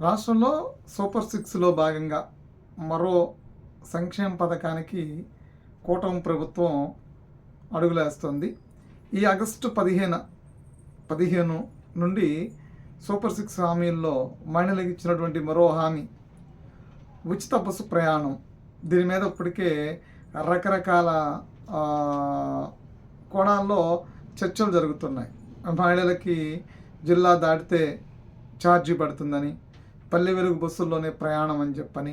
రాష్ట్రంలో సూపర్ సిక్స్లో భాగంగా మరో సంక్షేమ పథకానికి కూటమి ప్రభుత్వం అడుగులేస్తుంది. ఈ ఆగస్టు 15 నుండి సూపర్ సిక్స్ హామీల్లో మహిళలకు ఇచ్చినటువంటి మరో హామీ ఉచిత బస్సు ప్రయాణం. దీని మీద ఇప్పటికే రకరకాల కోణాల్లో చర్చలు జరుగుతున్నాయి. మహిళలకి జిల్లా దాటితే ఛార్జీ పడుతుందని, పల్లె వెలుగు బస్సుల్లోనే ప్రయాణం అని చెప్పని,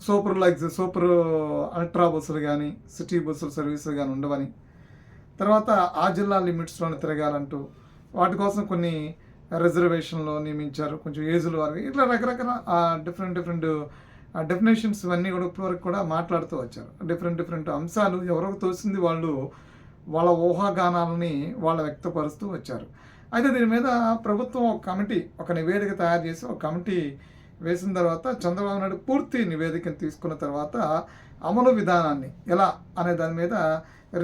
సూపర్ అల్ట్రా బస్సులు కానీ సిటీ బస్సులు సర్వీసులు కానీ ఉండవని, తర్వాత ఆ జిల్లా లిమిట్స్లోనే తిరగాలంటూ వాటి కోసం కొన్ని రిజర్వేషన్లో నియమించారు, కొంచెం ఏజ్ల వారికి. ఇట్లా రకరకాల డిఫరెంట్ డెఫినేషన్స్ ఇవన్నీ కూడా ఇప్పటివరకు కూడా మాట్లాడుతూ వచ్చారు. డిఫరెంట్ అంశాలు ఎవరికి తోసింది వాళ్ళు వాళ్ళ ఊహాగానాలని వాళ్ళు వ్యక్తపరుస్తూ వచ్చారు. అయితే దీని మీద ప్రభుత్వం ఒక నివేదిక తయారు చేసి ఒక కమిటీ వేసిన తర్వాత చంద్రబాబు నాయుడు పూర్తి నివేదికను తీసుకున్న తర్వాత అమలు విధానాన్ని ఎలా అనే దాని మీద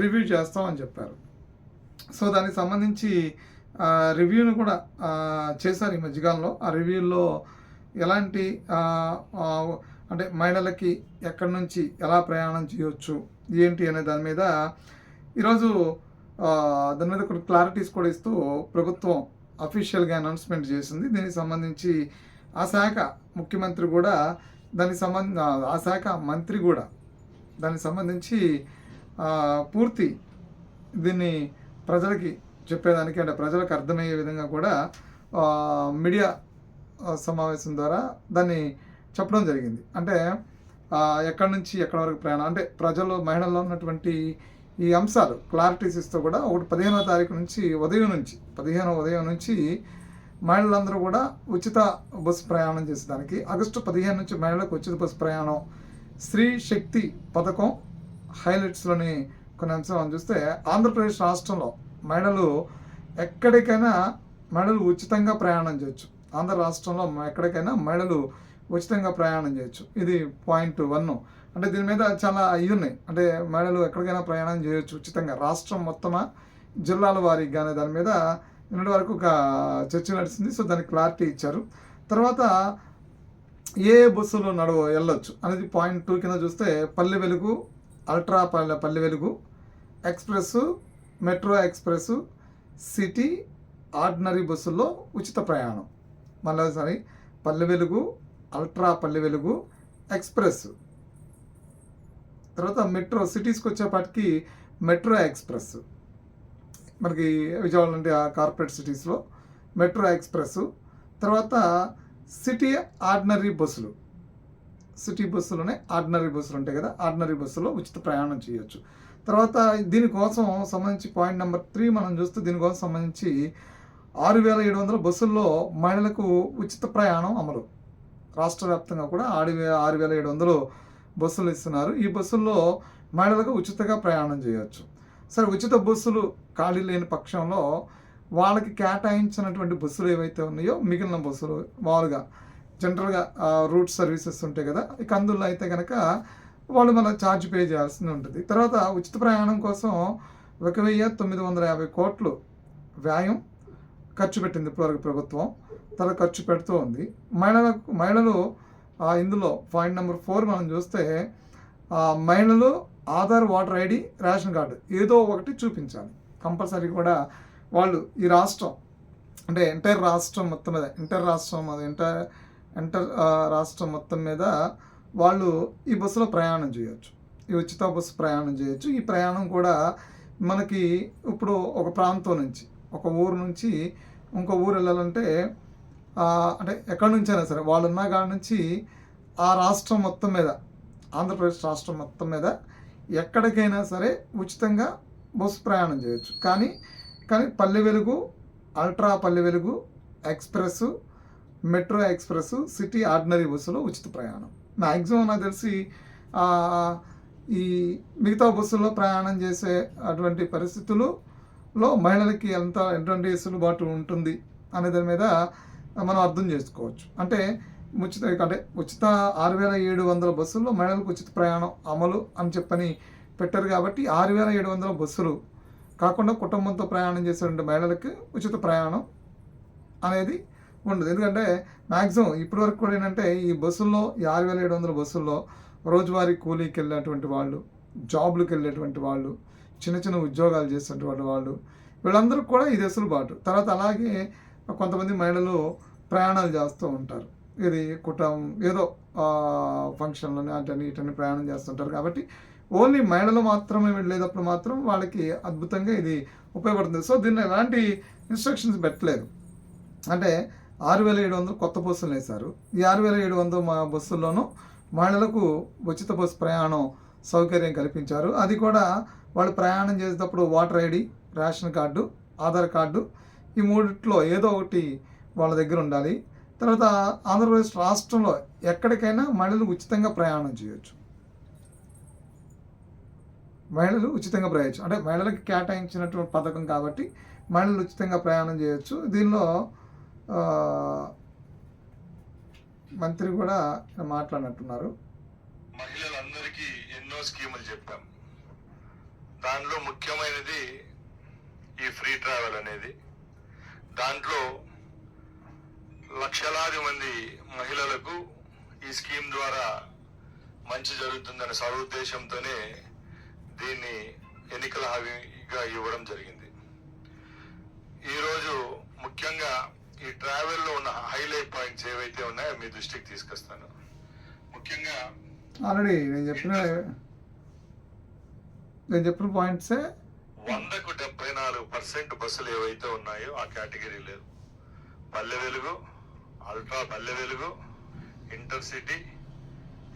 రివ్యూ చేస్తామని చెప్పారు. సో దానికి సంబంధించి రివ్యూను కూడా చేశారు ఈ మధ్యకాలంలో. ఆ రివ్యూలో ఎలాంటి అంటే మహిళలకి ఎక్కడి నుంచి ఎలా ప్రయాణం చేయొచ్చు ఏంటి అనే దాని మీద ఈరోజు దాని మీద కొన్ని క్లారిటీస్ కూడా ఇస్తూ ప్రభుత్వం అఫీషియల్గా అనౌన్స్మెంట్ చేసింది. దీనికి సంబంధించి ఆ శాఖ ముఖ్యమంత్రి కూడా ఆ శాఖ మంత్రి కూడా దానికి సంబంధించి పూర్తి దీన్ని ప్రజలకి చెప్పేదానికి, అంటే ప్రజలకు అర్థమయ్యే విధంగా కూడా మీడియా సమావేశం ద్వారా దాన్ని చెప్పడం జరిగింది. అంటే ఎక్కడి నుంచి ఎక్కడి వరకు ప్రయాణం, అంటే మహిళల్లో ఉన్నటువంటి ఈ అంశాలు క్లారిటీస్ ఇస్తూ కూడా 15వ తారీఖు నుంచి ఉదయం నుంచి మహిళలందరూ కూడా ఉచిత బస్సు ప్రయాణం చేసేదానికి, ఆగస్టు 15 నుంచి మహిళలకు ఉచిత బస్సు ప్రయాణం, స్త్రీ శక్తి పథకం హైలైట్స్లోని కొన్ని అంశాలను చూస్తే ఆంధ్రప్రదేశ్ రాష్ట్రంలో ఎక్కడికైనా మహిళలు ఉచితంగా ప్రయాణం చేయొచ్చు. ఆంధ్ర రాష్ట్రంలో ఎక్కడికైనా మహిళలు ఉచితంగా ప్రయాణం చేయొచ్చు. ఇది పాయింట్ 1. అంటే దీని మీద చాలా ఉన్నాయి. అంటే మహిళలు ఎక్కడికైనా ప్రయాణం చేయొచ్చు ఉచితంగా, రాష్ట్రం మొత్తమా జిల్లాల వారికి కానీ దాని మీద నిన్నటి వరకు ఒక చర్చ నడిచింది. సో దానికి క్లారిటీ ఇచ్చారు. తర్వాత ఏ బస్సులు వెళ్ళొచ్చు అనేది పాయింట్ 2 కింద చూస్తే Palle Velugu, ultra Palle Velugu, express, metro express, city, ordinary బస్సుల్లో ఉచిత ప్రయాణం. మళ్ళీసారి పల్లె వెలుగు, అల్ట్రా పల్లె వెలుగు, ఎక్స్ప్రెస్, తర్వాత మెట్రో సిటీస్కి వచ్చేపాటికి మెట్రో ఎక్స్ప్రెస్, మనకి విజయవాడ లాంటి కార్పొరేట్ సిటీస్లో మెట్రో ఎక్స్ప్రెస్, తర్వాత సిటీ ఆర్డినరీ బస్సులు, సిటీ బస్సులోనే ఆర్డినరీ బస్సులు ఉంటాయి కదా, ఆర్డినరీ బస్సులో ఉచిత ప్రయాణం చేయొచ్చు. తర్వాత దీనికోసం సంబంధించి పాయింట్ నెంబర్ 3 మనం చూస్తే దీనికోసం సంబంధించి 6,700 బస్సుల్లో మహిళలకు ఉచిత ప్రయాణం అమలు. రాష్ట్ర వ్యాప్తంగా కూడా 6,700 బస్సులు ఇస్తున్నారు. ఈ బస్సుల్లో మహిళలకు ఉచితంగా ప్రయాణం చేయవచ్చు. సరే, ఉచిత బస్సులు ఖాళీ లేని పక్షంలో వాళ్ళకి కేటాయించినటువంటి బస్సులు ఏవైతే ఉన్నాయో మిగిలిన బస్సులు మామూలుగా జనరల్గా రూట్ సర్వీసెస్ ఉంటాయి కదా, ఇక అందులో అయితే కనుక వాళ్ళు మళ్ళీ ఛార్జ్ పే చేయాల్సి ఉంటుంది. తర్వాత ఉచిత ప్రయాణం కోసం 1,950 కోట్లు వ్యయం ఖర్చు పెట్టింది ఇప్పటివరకు ప్రభుత్వం. తర్వాత ఖర్చు పెడుతూ ఉంది. మహిళలు ఇందులో పాయింట్ నెంబర్ 4 మనం చూస్తే మహిళలు Aadhaar, voter ID, ration card ఏదో ఒకటి చూపించాలి కంపల్సరీ కూడా. వాళ్ళు ఈ రాష్ట్రం అంటే ఎంటైర్ రాష్ట్రం మొత్తం మీద వాళ్ళు ఈ బస్సులో ప్రయాణం చేయొచ్చు, ఈ ఉచిత బస్సు ప్రయాణం చేయొచ్చు. ఈ ప్రయాణం కూడా మనకి ఇప్పుడు ఒక ప్రాంతం నుంచి, ఒక ఊరు నుంచి ఇంకో ఊరు వెళ్ళాలంటే అంటే ఎక్కడి నుంచైనా సరే వాళ్ళు ఉన్న కాడ నుంచి ఆ రాష్ట్రం మొత్తం మీద, ఆంధ్రప్రదేశ్ రాష్ట్రం మొత్తం మీద ఎక్కడికైనా సరే ఉచితంగా బస్సు ప్రయాణం చేయొచ్చు. కానీ Palle Velugu, ultra Palle Velugu, express, metro express, city ordinary బస్సులో ఉచిత ప్రయాణం. మ్యాక్సిమం నాకు తెలిసి ఈ మిగతా బస్సుల్లో ప్రయాణం చేసే అటువంటి పరిస్థితుల్లో మహిళలకి ఎటువంటి వెసులుబాటు ఉంటుంది అనే దాని మీద మనం అర్థం చేసుకోవచ్చు. అంటే ఉచిత 6,700 బస్సుల్లో మహిళలకు ఉచిత ప్రయాణం అమలు అని చెప్పని పెట్టారు. కాబట్టి 6,700 బస్సులు కాకుండా కుటుంబంతో ప్రయాణం చేసే మహిళలకి ఉచిత ప్రయాణం అనేది ఉండదు. ఎందుకంటే మ్యాక్సిమం ఇప్పటి వరకు కూడా ఏంటంటే ఈ బస్సుల్లో ఈ 6,700 బస్సుల్లో రోజువారీ కూలీకి వెళ్ళినటువంటి వాళ్ళు, జాబ్‌లకి వెళ్ళేటువంటి వాళ్ళు, చిన్న చిన్న ఉద్యోగాలు చేసేటువంటి వాళ్ళు, వీళ్ళందరికీ కూడా ఇది వెసులుబాటు. తర్వాత అలాగే కొంతమంది మహిళలు ప్రయాణాలు చేస్తూ ఉంటారు. ఇది ఏదో ఫంక్షన్‌లని అటని ఇటని ప్రయాణం చేస్తుంటారు. కాబట్టి ఓన్లీ మహిళలు మాత్రమే వెళ్ళేటప్పుడు మాత్రం వాళ్ళకి అద్భుతంగా ఇది ఉపయోగపడుతుంది. సో, దీన్ని ఎలాంటి ఇన్‌స్ట్రక్షన్స్ పెట్టలేదు. అంటే 6,700 కొత్త బస్సులనేశారు. ఈ 6,700 బస్సుల్లోనూ మహిళలకు ఉచిత బస్సు ప్రయాణం సౌకర్యం కల్పించారు. అది కూడా వాళ్ళు ప్రయాణం చేసేటప్పుడు voter ID, ration card, Aadhaar card ఈ మూడిట్లో ఏదో ఒకటి వాళ్ళ దగ్గర ఉండాలి. తర్వాత ఆంధ్రప్రదేశ్ రాష్ట్రంలో ఎక్కడికైనా మహిళలు ఉచితంగా ప్రయాణం చేయొచ్చు. మహిళలు ఉచితంగా ప్రయాణించు అంటే మహిళలకు కేటాయించినటువంటి పథకం కాబట్టి మహిళలు ఉచితంగా ప్రయాణం చేయొచ్చు. దీనిలో మంత్రి కూడా మాట్లాడినట్టున్నారు. మహిళలందరికీ ఎన్నో స్కీములు చెప్పాం. దానిలో ముఖ్యమైనది ఈ ఫ్రీ ట్రావెల్ అనేది. దాంట్లో లక్షలాది మంది మహిళలకు ఈ స్కీమ్ ద్వారా మంచి జరుగుతుందనే సదుద్దేశంతోనే దీన్ని ఎన్నికల హామీగా ఇవ్వడం జరిగింది. ఈరోజు ముఖ్యంగా ఈ ట్రావెల్లో ఉన్న హైలైట్ పాయింట్స్ ఏవైతే ఉన్నాయో మీ దృష్టికి తీసుకొస్తాను. ముఖ్యంగా ఆల్రెడీ నేను చెప్పిన పాయింట్సే 100కు 74% బస్సులు ఏవైతే ఉన్నాయో ఆ కేటగిరీలు Palle Velugu, ultra Palle Velugu, intercity,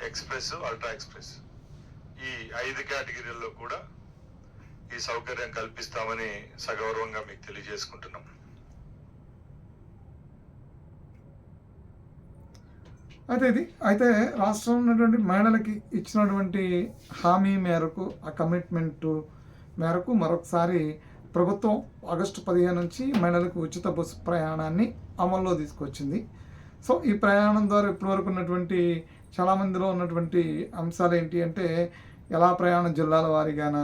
express, ultra express ఈ 5 కేటగిరీల్లో కూడా ఈ సౌకర్యం కల్పిస్తామని సగౌరవంగా మీకు తెలియజేసుకుంటున్నాం. అయితే రాష్ట్రంలో ఉన్నటువంటి మహిళలకి ఇచ్చినటువంటి హామీ మేరకు, ఆ కమిట్మెంటు మేరకు మరొకసారి ప్రభుత్వం ఆగస్టు 15 నుంచి మహిళలకు ఉచిత బస్సు ప్రయాణాన్ని అమల్లో తీసుకొచ్చింది. సో, ఈ ప్రయాణం ద్వారా ఇప్పటివరకు ఉన్నటువంటి చాలామందిలో ఉన్నటువంటి అంశాలు ఏంటి అంటే, ఎలా ప్రయాణం జిల్లాల వారీగాన,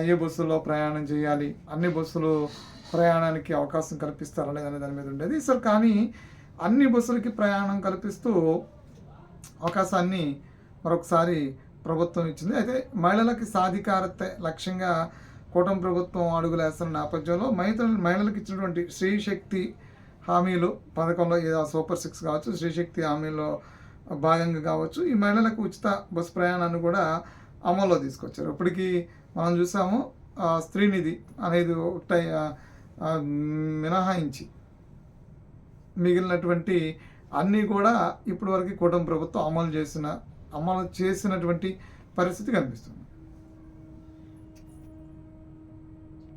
ఏ బస్సులో ప్రయాణం చేయాలి, అన్ని బస్సులు ప్రయాణానికి అవకాశం కల్పిస్తారా లేదనే దాని మీద ఉండేది. సో, కానీ అన్ని బస్సులకి ప్రయాణం కల్పిస్తూ అవకాశాన్ని మరొకసారి ప్రభుత్వం ఇచ్చింది. అయితే మహిళలకి సాధికారత లక్ష్యంగా కూటమి ప్రభుత్వం అడుగులేస్తున్న నేపథ్యంలో మహిళలకు ఇచ్చినటువంటి స్త్రీశక్తి హామీలు పథకంలో ఏదో సూపర్ 6 కావచ్చు, స్త్రీశక్తి హామీలో భాగంగా కావచ్చు, ఈ మహిళలకు ఉచిత బస్సు ప్రయాణాన్ని కూడా అమల్లో తీసుకొచ్చారు. ఇప్పటికీ మనం చూసాము స్త్రీనిధి అనేది ఒకటి మినహాయించి మిగిలినటువంటి అన్నీ కూడా ఇప్పటివరకు కూటమి ప్రభుత్వం అమలు చేసినటువంటి పరిస్థితి కనిపిస్తుంది.